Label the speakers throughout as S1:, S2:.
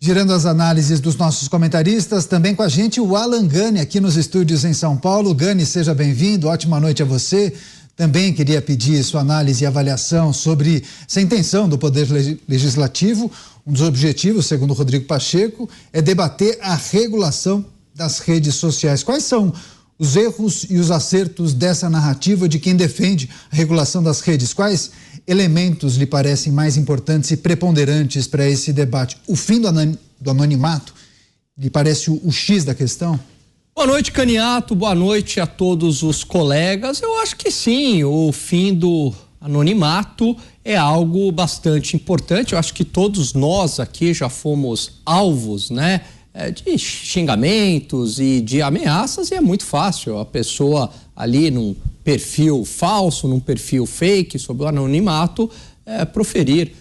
S1: Girando as análises dos nossos comentaristas, também com a gente o Alan Gani, aqui nos estúdios em São Paulo. Gani, seja bem-vindo, ótima noite a você. Também queria pedir sua análise e avaliação sobre essa intenção do Poder Legislativo. Um dos objetivos, segundo Rodrigo Pacheco, é debater a regulação das redes sociais. Quais são os erros e os acertos dessa narrativa de quem defende a regulação das redes? Quais elementos lhe parecem mais importantes e preponderantes para esse debate? O fim do anonimato lhe parece o X da questão?
S2: Boa noite, Caniato. Boa noite a todos os colegas. Eu acho que sim, o fim do anonimato é algo bastante importante. Eu acho que todos nós aqui já fomos alvos, né, de xingamentos e de ameaças, e é muito fácil a pessoa ali num perfil falso, num perfil fake, sob o anonimato, proferir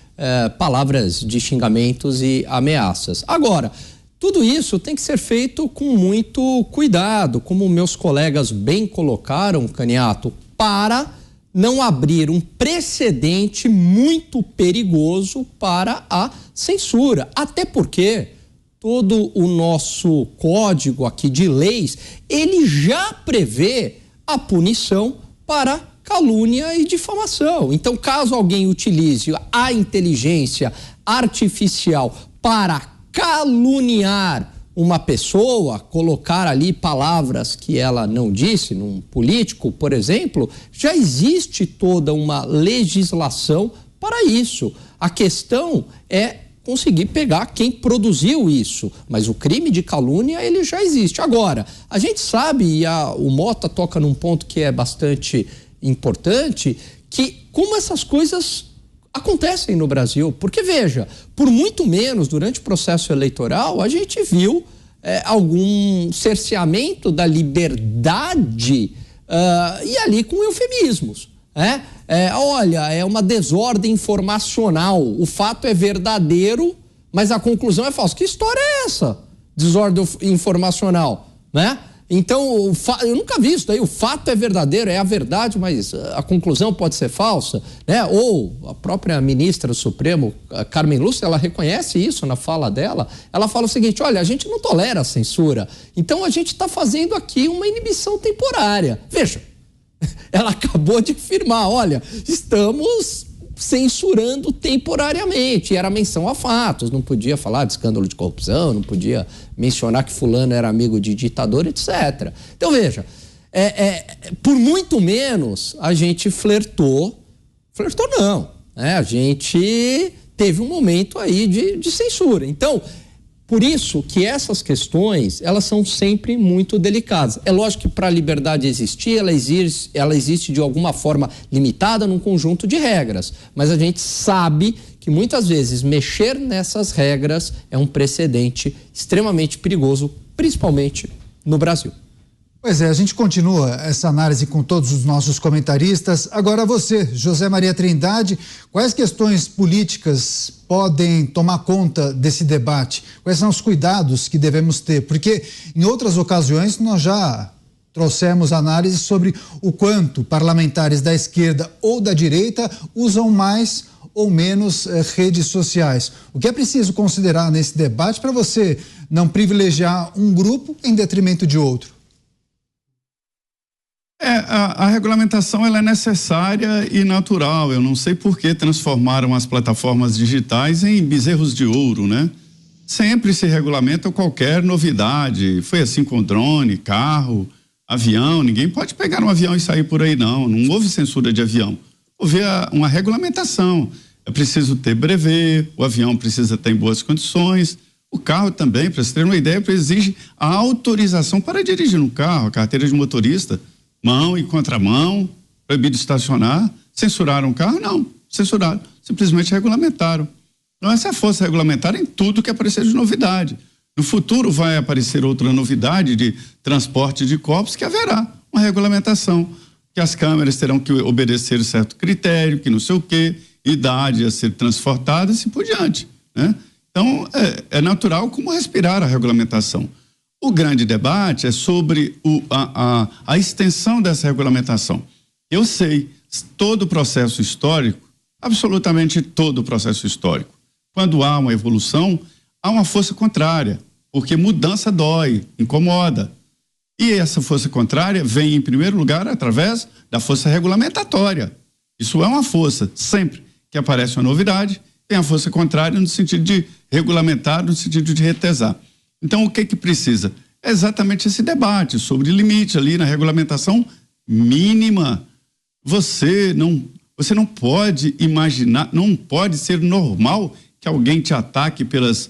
S2: palavras de xingamentos e ameaças. Agora, tudo isso tem que ser feito com muito cuidado, como meus colegas bem colocaram, Caniato, para não abrir um precedente muito perigoso para a censura. Até porque todo o nosso código aqui de leis, ele já prevê a punição para calúnia e difamação. Então, caso alguém utilize a inteligência artificial para caluniar uma pessoa, colocar ali palavras que ela não disse, num político, por exemplo, já existe toda uma legislação para isso. A questão é conseguir pegar quem produziu isso, mas o crime de calúnia, ele já existe. Agora, a gente sabe, e o Mota toca num ponto que é bastante importante, que como essas coisas acontecem no Brasil, porque veja, por muito menos durante o processo eleitoral a gente viu algum cerceamento da liberdade e ali com eufemismos, olha, é uma desordem informacional, o fato é verdadeiro, mas a conclusão é falsa. Que história é essa? Desordem informacional, né? Então, eu nunca vi isso daí, o fato é verdadeiro, é a verdade, mas a conclusão pode ser falsa, né? Ou a própria ministra do Supremo, Carmen Lúcia, ela reconhece isso na fala dela, ela fala o seguinte, olha, a gente não tolera a censura, então a gente está fazendo aqui uma inibição temporária. Veja, ela acabou de afirmar, olha, estamos censurando temporariamente, era menção a fatos, não podia falar de escândalo de corrupção, não podia mencionar que fulano era amigo de ditador, etc. Então veja, por muito menos a gente flertou não, a gente teve um momento aí de censura. Então, por isso que essas questões, elas são sempre muito delicadas. É lógico que para a liberdade existir, ela existe de alguma forma limitada num conjunto de regras, mas a gente sabe que muitas vezes mexer nessas regras é um precedente extremamente perigoso, principalmente no Brasil.
S1: Pois é, a gente continua essa análise com todos os nossos comentaristas. Agora você, José Maria Trindade, quais questões políticas podem tomar conta desse debate? Quais são os cuidados que devemos ter? Porque em outras ocasiões nós já trouxemos análise sobre o quanto parlamentares da esquerda ou da direita usam mais ou menos redes sociais. O que é preciso considerar nesse debate para você não privilegiar um grupo em detrimento de outro?
S3: A regulamentação ela é necessária e natural. Eu não sei por que transformaram as plataformas digitais em bezerros de ouro, né? Sempre se regulamenta qualquer novidade. Foi assim com drone, carro, avião. Ninguém pode pegar um avião e sair por aí, não. Não houve censura de avião. Houve uma regulamentação. É preciso ter brevet, o avião precisa estar em boas condições. O carro também, para você ter uma ideia, exige a autorização para dirigir um carro, a carteira de motorista. Mão e contramão, proibido estacionar. Censuraram o carro? Não, censuraram, simplesmente regulamentaram. Então essa é a força regulamentar em tudo que aparecer de novidade. No futuro vai aparecer outra novidade de transporte de corpos, que haverá uma regulamentação, que as câmeras terão que obedecer certo critério, que não sei o quê, idade a ser transportada e assim por diante, né? Então é natural como respirar a regulamentação. O grande debate é sobre a extensão dessa regulamentação. Eu sei, todo o processo histórico, absolutamente todo o processo histórico, quando há uma evolução, há uma força contrária, porque mudança dói, incomoda. E essa força contrária vem, em primeiro lugar, através da força regulamentatória. Isso é uma força, sempre que aparece uma novidade, tem a força contrária no sentido de regulamentar, no sentido de retesar. Então, o que precisa? É exatamente esse debate sobre limite ali na regulamentação mínima. Você não pode imaginar, não pode ser normal que alguém te ataque pelas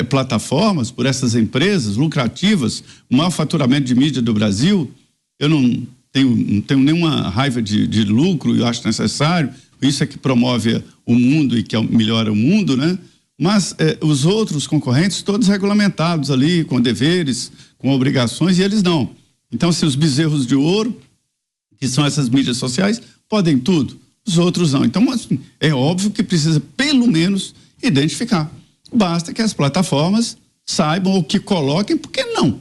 S3: plataformas, por essas empresas lucrativas, o maior faturamento de mídia do Brasil. Eu não tenho nenhuma raiva de lucro, eu acho necessário, isso é que promove o mundo e que melhora o mundo, né? Mas os outros concorrentes, todos regulamentados ali, com deveres, com obrigações, e eles não. Então, se os bezerros de ouro, que são essas mídias sociais, podem tudo, os outros não. Então, assim, é óbvio que precisa, pelo menos, identificar. Basta que as plataformas saibam ou que coloquem, por que não?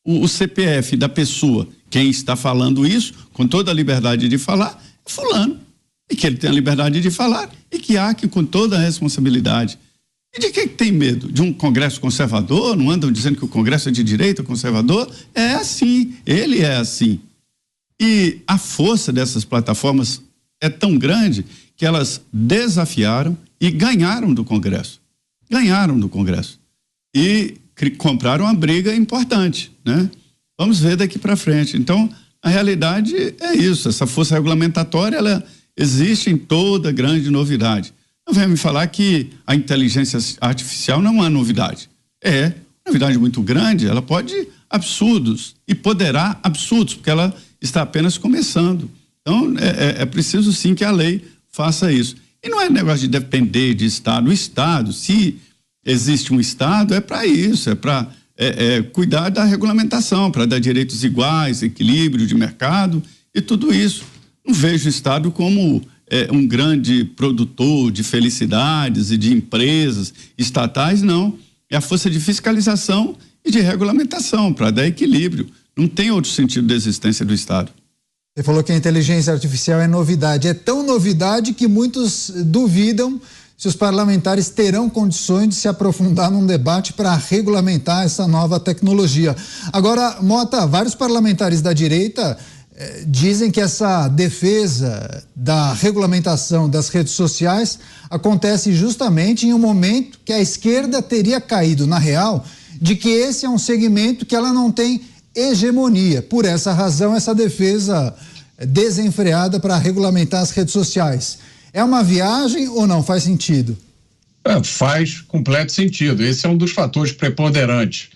S3: O CPF da pessoa, quem está falando isso, com toda a liberdade de falar, é fulano. E que ele tem a liberdade de falar e que há que com toda a responsabilidade. E de que tem medo? De um Congresso conservador? Não andam dizendo que o Congresso é de direita, conservador? É assim, ele é assim. E a força dessas plataformas é tão grande que elas desafiaram e ganharam do Congresso. Ganharam do Congresso. E compraram uma briga importante, né? Vamos ver daqui para frente. Então, a realidade é isso. Essa força regulamentatória, ela existe em toda grande novidade. Não venha me falar que a inteligência artificial não é uma novidade. É novidade muito grande, ela pode absurdos e poderá absurdos, porque ela está apenas começando. Então, é preciso sim que a lei faça isso. E não é negócio de depender de Estado. O Estado, se existe um Estado, é para isso, é para cuidar da regulamentação, para dar direitos iguais, equilíbrio de mercado e tudo isso. Não vejo o Estado como um grande produtor de felicidades e de empresas estatais, não. É a força de fiscalização e de regulamentação para dar equilíbrio. Não tem outro sentido da existência do Estado.
S1: Você falou que a inteligência artificial é novidade. É tão novidade que muitos duvidam se os parlamentares terão condições de se aprofundar num debate para regulamentar essa nova tecnologia. Agora, Mota, vários parlamentares da direita dizem que essa defesa da regulamentação das redes sociais acontece justamente em um momento que a esquerda teria caído na real de que esse é um segmento que ela não tem hegemonia. Por essa razão, essa defesa desenfreada para regulamentar as redes sociais. É uma viagem ou não? Faz sentido?
S4: Faz completo sentido. Esse é um dos fatores preponderantes.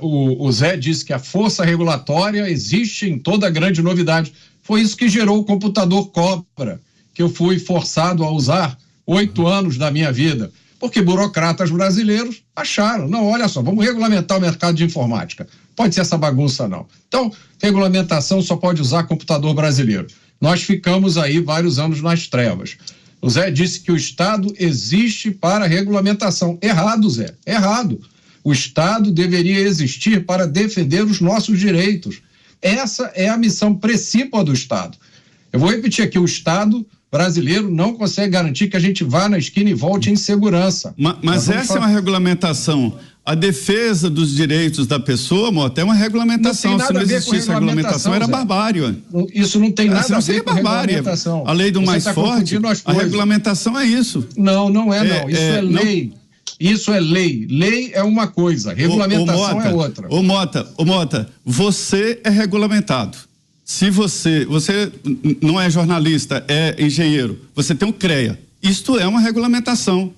S4: O Zé disse que a força regulatória existe em toda grande novidade. Foi isso que gerou o computador Cobra, que eu fui forçado a usar 8 anos da minha vida. Porque burocratas brasileiros acharam, não, olha só, vamos regulamentar o mercado de informática. Pode ser essa bagunça, não. Então, regulamentação só pode usar computador brasileiro. Nós ficamos aí vários anos nas trevas. O Zé disse que o Estado existe para regulamentação. Errado, Zé, errado. O Estado deveria existir para defender os nossos direitos. Essa é a missão principal do Estado. Eu vou repetir aqui, o Estado brasileiro não consegue garantir que a gente vá na esquina e volte em segurança.
S3: Mas essa é uma regulamentação. A defesa dos direitos da pessoa, Mota, é uma regulamentação. Se não existisse regulamentação, era barbárie.
S4: Isso não tem nada a ver com regulamentação.
S3: A lei do mais forte, a regulamentação é isso.
S4: Não, não é não. Isso é lei. Isso é lei. Lei é uma coisa, regulamentação é outra.
S3: Ô Mota, você é regulamentado. Se você não é jornalista, é engenheiro, você tem um CREA. Isto é uma regulamentação.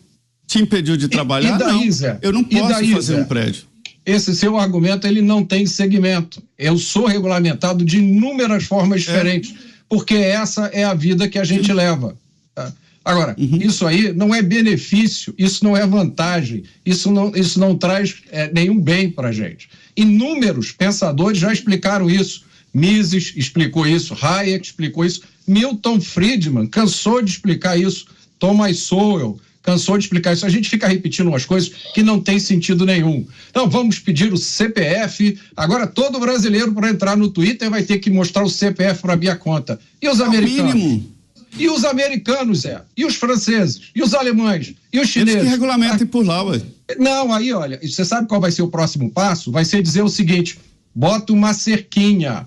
S3: Te impediu de trabalhar?
S4: E daí,
S3: não.
S4: Zé?
S3: Eu não posso fazer um prédio.
S4: Esse seu argumento, ele não tem segmento. Eu sou regulamentado de inúmeras formas diferentes, porque essa é a vida que a gente leva. Tá? Agora, isso aí não é benefício, isso não é vantagem, isso não traz nenhum bem para a gente. Inúmeros pensadores já explicaram isso. Mises explicou isso, Hayek explicou isso, Milton Friedman cansou de explicar isso, Thomas Sowell cansou de explicar isso. A gente fica repetindo umas coisas que não tem sentido nenhum. Então, vamos pedir o CPF. Agora, todo brasileiro, para entrar no Twitter, vai ter que mostrar o CPF para abrir a conta. E os americanos?
S3: Mínimo.
S4: E os americanos, Zé? E os franceses? E os alemães? E os chineses?
S3: Eles que regulamentem por lá, ué.
S4: Não, aí olha, você sabe qual vai ser o próximo passo? Vai ser dizer o seguinte, bota uma cerquinha.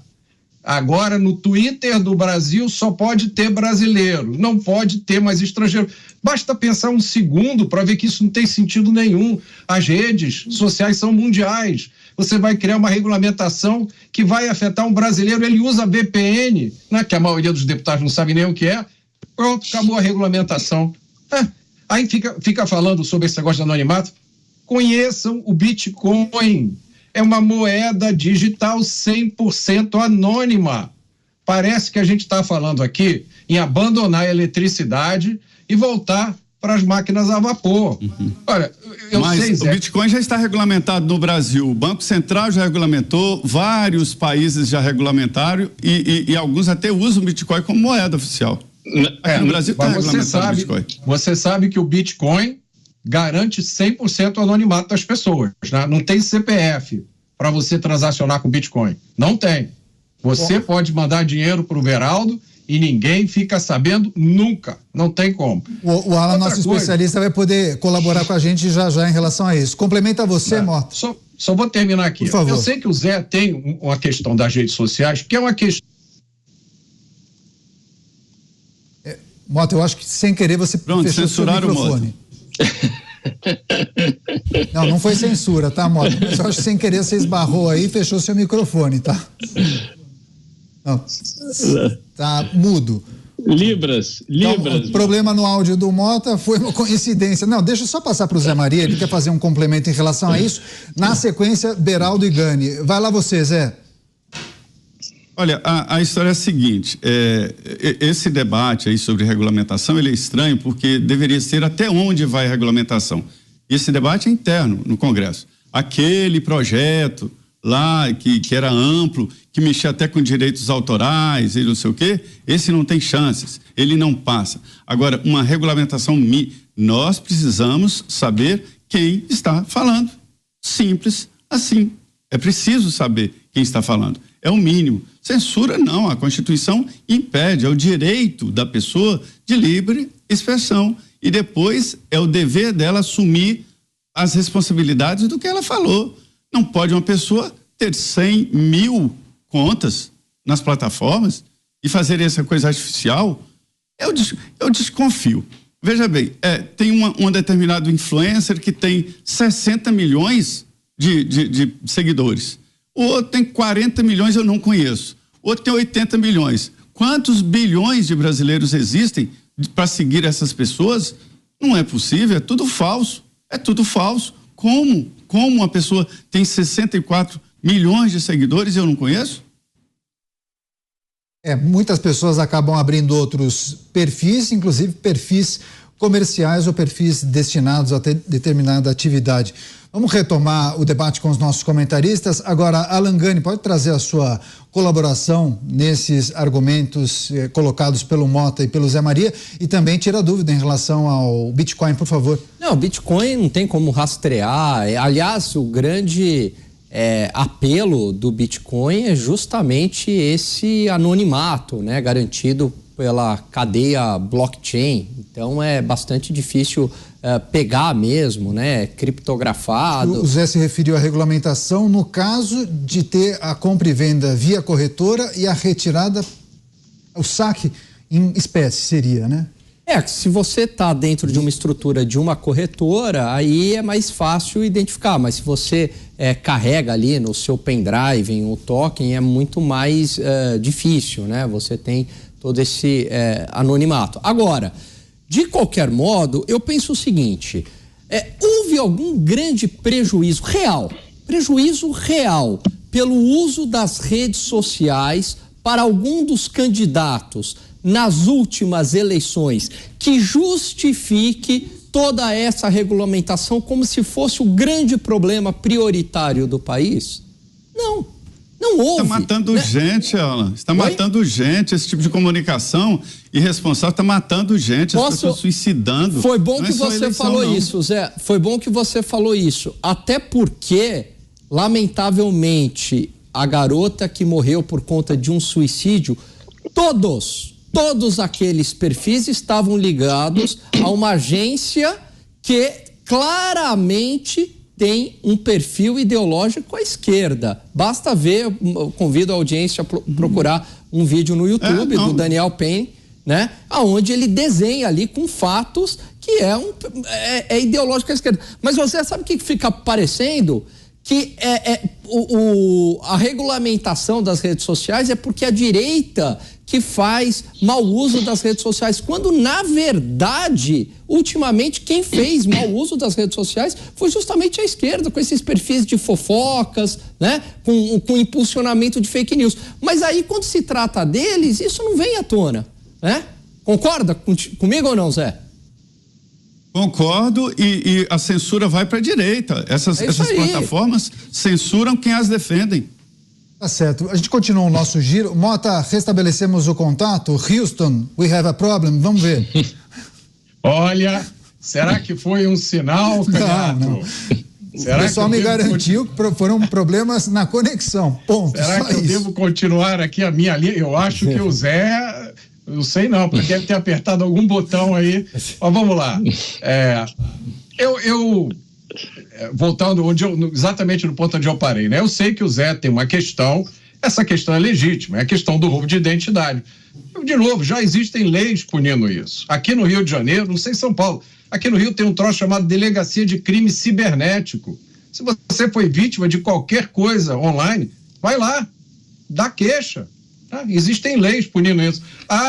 S4: Agora no Twitter do Brasil só pode ter brasileiro, não pode ter mais estrangeiro. Basta pensar um segundo para ver que isso não tem sentido nenhum. As redes sociais são mundiais. Você vai criar uma regulamentação que vai afetar um brasileiro, ele usa VPN, né, que a maioria dos deputados não sabe nem o que é. Pronto, acabou a regulamentação. Aí fica falando sobre esse negócio de anonimato. Conheçam o Bitcoin. É uma moeda digital 100% anônima. Parece que a gente está falando aqui em abandonar a eletricidade e voltar para as máquinas a vapor. Olha,
S3: Mas o Bitcoin já está regulamentado no Brasil. O Banco Central já regulamentou, vários países já regulamentaram e alguns até usam o Bitcoin como moeda oficial.
S4: No Brasil está regulamentado o Bitcoin. Você sabe que o Bitcoin garante 100% o anonimato das pessoas, né? Não tem CPF para você transacionar com Bitcoin. Não tem. Você pode mandar dinheiro para o Beraldo e ninguém fica sabendo nunca. Não tem como.
S1: O Alan, nosso especialista, vai poder colaborar com a gente já em relação a isso. Complementa você, Mota.
S4: Só vou terminar aqui.
S1: Por favor.
S4: Eu sei que o Zé tem uma questão das redes sociais, que é uma questão...
S1: Mota, eu acho que sem querer você fechou seu microfone. Não foi censura, tá, Mota? Mas eu acho que sem querer você esbarrou aí e fechou seu microfone, tá? Não, tá mudo.
S5: Libras.
S1: Então, o problema no áudio do Mota foi uma coincidência. Não, deixa eu só passar para o Zé Maria, ele quer fazer um complemento em relação a isso. Na sequência, Beraldo e Gani. Vai lá você, Zé.
S3: Olha, a história é a seguinte, esse debate aí sobre regulamentação, ele é estranho porque deveria ser até onde vai a regulamentação. E esse debate é interno no Congresso. Aquele projeto lá que era amplo, que mexia até com direitos autorais e não sei o quê, esse não tem chances, ele não passa. Agora, uma regulamentação, nós precisamos saber quem está falando. Simples assim. É preciso saber quem está falando. É o mínimo. Censura não, a Constituição impede, é o direito da pessoa de livre expressão e depois é o dever dela assumir as responsabilidades do que ela falou. Não pode uma pessoa ter 100 mil contas nas plataformas e fazer essa coisa artificial. Eu desconfio. Veja bem, tem um determinado influencer que tem 60 milhões de seguidores. O outro tem 40 milhões, eu não conheço. O outro tem 80 milhões. Quantos bilhões de brasileiros existem para seguir essas pessoas? Não é possível, é tudo falso. É tudo falso. Como uma pessoa tem 64 milhões de seguidores e eu não conheço?
S1: Muitas pessoas acabam abrindo outros perfis, inclusive perfis comerciais ou perfis destinados a ter determinada atividade. Vamos retomar o debate com os nossos comentaristas. Agora, Alan Gani, pode trazer a sua colaboração nesses argumentos colocados pelo Mota e pelo Zé Maria e também tira dúvida em relação ao Bitcoin, por favor.
S2: Não, o Bitcoin não tem como rastrear. Aliás, o grande apelo do Bitcoin é justamente esse anonimato, né, garantido pela cadeia blockchain. Então é bastante difícil pegar mesmo, né? Criptografado.
S1: O Zé se referiu à regulamentação no caso de ter a compra e venda via corretora e a retirada, o saque em espécie seria, né?
S2: Se você está dentro de uma estrutura de uma corretora, aí é mais fácil identificar, mas se você carrega ali no seu pendrive o token, é muito mais difícil, né? Você tem todo esse anonimato. Agora, de qualquer modo, eu penso o seguinte, houve algum grande prejuízo real pelo uso das redes sociais para algum dos candidatos nas últimas eleições que justifique toda essa regulamentação como se fosse o grande problema prioritário do país? Não houve.
S3: Está matando gente, Alan. Está matando gente. Esse tipo de comunicação irresponsável está matando gente. As pessoas suicidando.
S2: Foi bom que você falou isso, Zé. Foi bom que você falou isso. Até porque, lamentavelmente, a garota que morreu por conta de um suicídio, todos aqueles perfis estavam ligados a uma agência que claramente tem um perfil ideológico à esquerda. Basta ver, convido a audiência a procurar um vídeo no YouTube do Daniel Penn, né? Onde ele desenha ali com fatos que é ideológico à esquerda. Mas você sabe o que fica parecendo? Que a regulamentação das redes sociais é porque a direita que faz mau uso das redes sociais, quando na verdade, ultimamente, quem fez mau uso das redes sociais foi justamente a esquerda, com esses perfis de fofocas, né? Com impulsionamento de fake news. Mas aí, quando se trata deles, isso não vem à tona, né? Concorda comigo ou não, Zé?
S3: Concordo, e a censura vai para a direita. Essas plataformas censuram quem as defendem.
S1: Tá certo. A gente continua o nosso giro. Mota, restabelecemos o contato. Houston, we have a problem. Vamos ver.
S4: Olha, será que foi um sinal, Caniato?
S1: Não. O pessoal me garantiu que foram problemas na conexão. Ponto.
S4: Será que eu devo continuar aqui a minha linha? Eu acho que o Zé... Eu sei não, porque deve ter apertado algum botão aí. Mas vamos lá. Voltando exatamente no ponto onde eu parei, né? Eu sei que o Zé tem uma questão, essa questão é legítima, é a questão do roubo de identidade. De novo, já existem leis punindo isso. Aqui no Rio de Janeiro, não sei em São Paulo, aqui no Rio tem um troço chamado Delegacia de Crime Cibernético. Se você foi vítima de qualquer coisa online, vai lá, dá queixa. Existem leis punindo isso.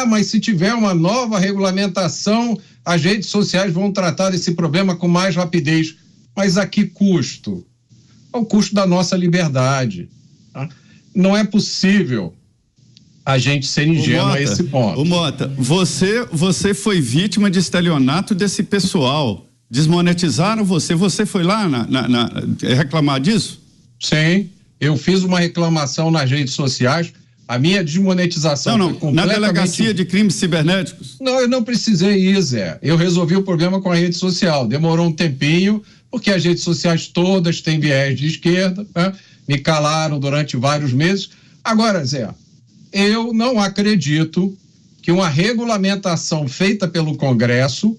S4: Mas se tiver uma nova regulamentação, as redes sociais vão tratar desse problema com mais rapidez. Mas a que custo? Ao custo da nossa liberdade. Tá? Não é possível a gente ser ingênuo a esse ponto.
S3: Mota, você foi vítima de estelionato desse pessoal. Desmonetizaram você. Você foi lá reclamar disso?
S4: Sim, eu fiz uma reclamação nas redes sociais. A minha desmonetização foi completamente...
S3: Na Delegacia de Crimes Cibernéticos?
S4: Não, eu não precisei ir, Zé. Eu resolvi o problema com a rede social. Demorou um tempinho, porque as redes sociais todas têm viés de esquerda, né? Me calaram durante vários meses. Agora, Zé, eu não acredito que uma regulamentação feita pelo Congresso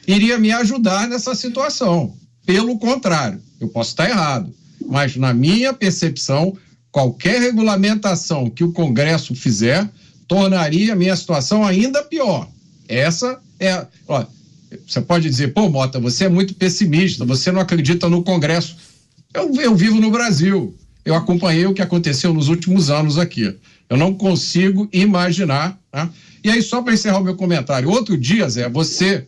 S4: iria me ajudar nessa situação. Pelo contrário, eu posso estar errado, mas na minha percepção, qualquer regulamentação que o Congresso fizer tornaria a minha situação ainda pior. Essa é... você pode dizer, Mota, você é muito pessimista, você não acredita no Congresso. Eu vivo no Brasil, eu acompanhei o que aconteceu nos últimos anos aqui. Eu não consigo imaginar. Tá? E aí, só para encerrar o meu comentário, outro dia, Zé, você,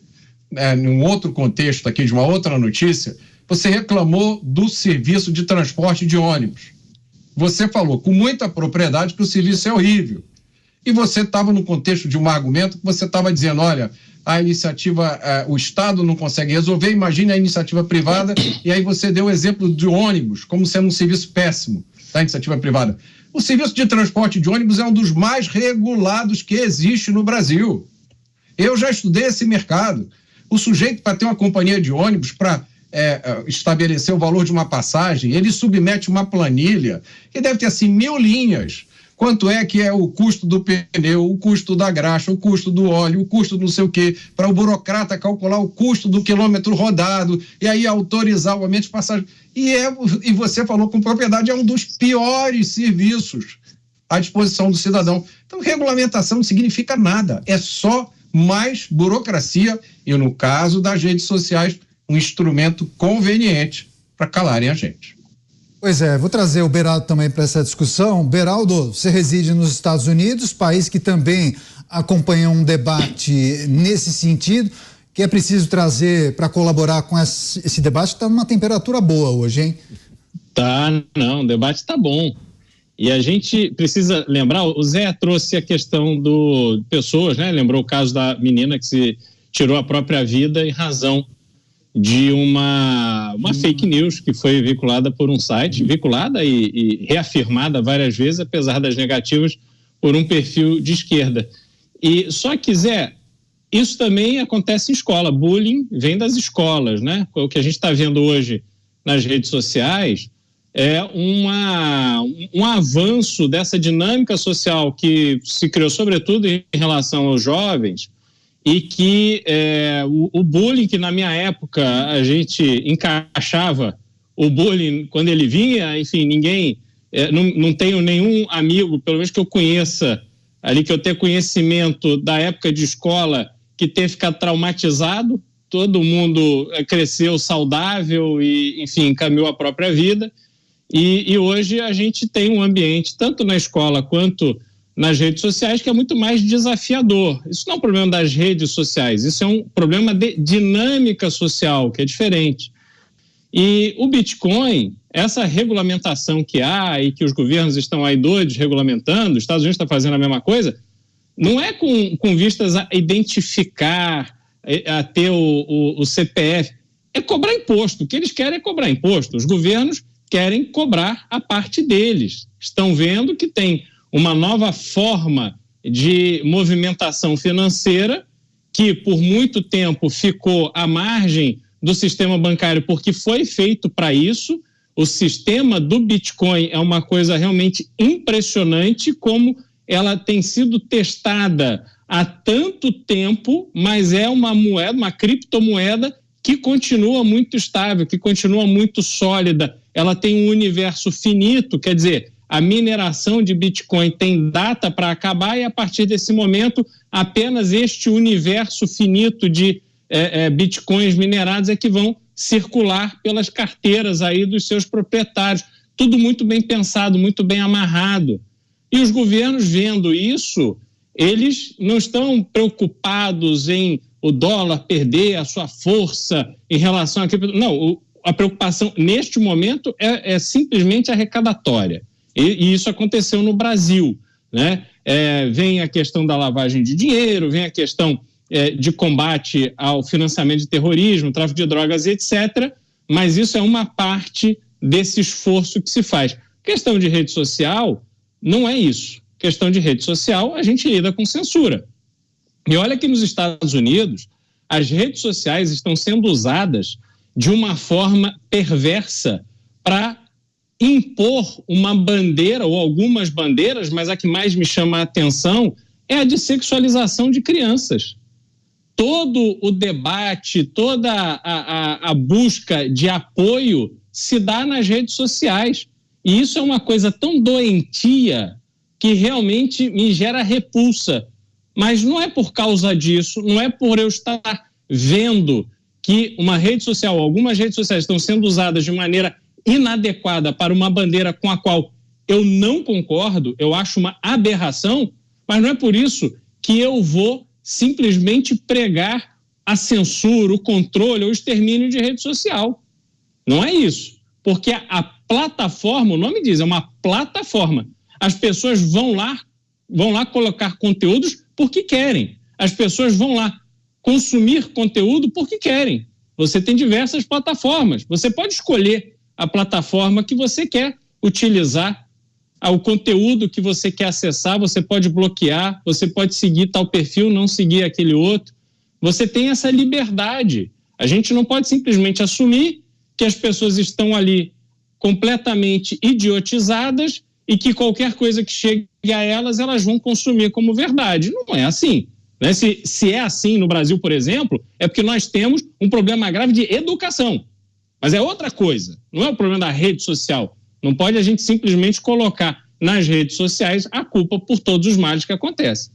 S4: num outro contexto aqui, de uma outra notícia, você reclamou do serviço de transporte de ônibus. Você falou com muita propriedade que o serviço é horrível. E você estava no contexto de um argumento que você estava dizendo, olha, a iniciativa, o Estado não consegue resolver, imagine a iniciativa privada, e aí você deu o exemplo de ônibus, como sendo um serviço péssimo da iniciativa privada. O serviço de transporte de ônibus é um dos mais regulados que existe no Brasil. Eu já estudei esse mercado. O sujeito, para ter uma companhia de ônibus, para estabelecer o valor de uma passagem, ele submete uma planilha que deve ter assim 1000 linhas. Quanto é que é o custo do pneu, o custo da graxa, o custo do óleo, o custo do não sei o quê, para o burocrata calcular o custo do quilômetro rodado e aí autorizar o aumento de passagem. E você falou com propriedade, é um dos piores serviços à disposição do cidadão. Então, regulamentação não significa nada, é só mais burocracia e, no caso das redes sociais, um instrumento conveniente para calarem a gente.
S1: Pois é, vou trazer o Beraldo também para essa discussão. Beraldo, você reside nos Estados Unidos, país que também acompanha um debate nesse sentido, que é preciso trazer para colaborar com esse debate, que está numa temperatura boa hoje, hein?
S5: O debate está bom. E a gente precisa lembrar, o Zé trouxe a questão do pessoas, né? Lembrou o caso da menina que se tirou a própria vida em razão de uma fake news que foi vinculada por um site, vinculada e reafirmada várias vezes, apesar das negativas, por um perfil de esquerda. E só que, Zé, isso também acontece em escola, bullying vem das escolas, né? O que a gente está vendo hoje nas redes sociais é um avanço dessa dinâmica social que se criou, sobretudo em relação aos jovens, e que o bullying, que na minha época a gente encaixava o bullying quando ele vinha, enfim, ninguém, não tenho nenhum amigo, pelo menos que eu conheça, ali que eu tenha conhecimento da época de escola, que tenha ficado traumatizado. Todo mundo cresceu saudável e, enfim, encaminhou a própria vida. E hoje a gente tem um ambiente, tanto na escola quanto nas redes sociais, que é muito mais desafiador. Isso não é um problema das redes sociais, isso é um problema de dinâmica social, que é diferente. E o Bitcoin, essa regulamentação que há e que os governos estão aí doidos regulamentando, os Estados Unidos está fazendo a mesma coisa, não é com vistas a identificar, a ter o CPF, é cobrar imposto. O que eles querem é cobrar imposto. Os governos querem cobrar a parte deles. Estão vendo que tem uma nova forma de movimentação financeira que por muito tempo ficou à margem do sistema bancário porque foi feito para isso. O sistema do Bitcoin é uma coisa realmente impressionante, como ela tem sido testada há tanto tempo, mas é uma moeda, uma criptomoeda que continua muito estável, que continua muito sólida. Ela tem um universo finito, quer dizer, a mineração de Bitcoin tem data para acabar e a partir desse momento apenas este universo finito de Bitcoins minerados é que vão circular pelas carteiras aí dos seus proprietários. Tudo muito bem pensado, muito bem amarrado. E os governos vendo isso, eles não estão preocupados em o dólar perder a sua força em relação a... Não, a preocupação neste momento é simplesmente arrecadatória. E isso aconteceu no Brasil, né? Vem a questão da lavagem de dinheiro, vem a questão de combate ao financiamento de terrorismo, tráfico de drogas, etc. Mas isso é uma parte desse esforço que se faz. Questão de rede social não é isso. Questão de rede social, a gente lida com censura. E olha que nos Estados Unidos, as redes sociais estão sendo usadas de uma forma perversa para impor uma bandeira ou algumas bandeiras, mas a que mais me chama a atenção é a de sexualização de crianças. Todo o debate, toda a busca de apoio se dá nas redes sociais. E isso é uma coisa tão doentia que realmente me gera repulsa. Mas não é por causa disso, não é por eu estar vendo que uma rede social, algumas redes sociais estão sendo usadas de maneira inadequada para uma bandeira com a qual eu não concordo, eu acho uma aberração, mas não é por isso que eu vou simplesmente pregar a censura, o controle ou o extermínio de rede social. Não é isso. Porque a plataforma, o nome diz, é uma plataforma. As pessoas vão lá colocar conteúdos porque querem. As pessoas vão lá consumir conteúdo porque querem. Você tem diversas plataformas. Você pode escolher a plataforma que você quer utilizar, o conteúdo que você quer acessar, você pode bloquear, você pode seguir tal perfil, não seguir aquele outro. Você tem essa liberdade. A gente não pode simplesmente assumir que as pessoas estão ali completamente idiotizadas e que qualquer coisa que chegue a elas, elas vão consumir como verdade. Não é assim. Né? Se é assim no Brasil, por exemplo, é porque nós temos um problema grave de educação. Mas é outra coisa. Não é o problema da rede social. Não pode a gente simplesmente colocar nas redes sociais a culpa por todos os males que acontecem.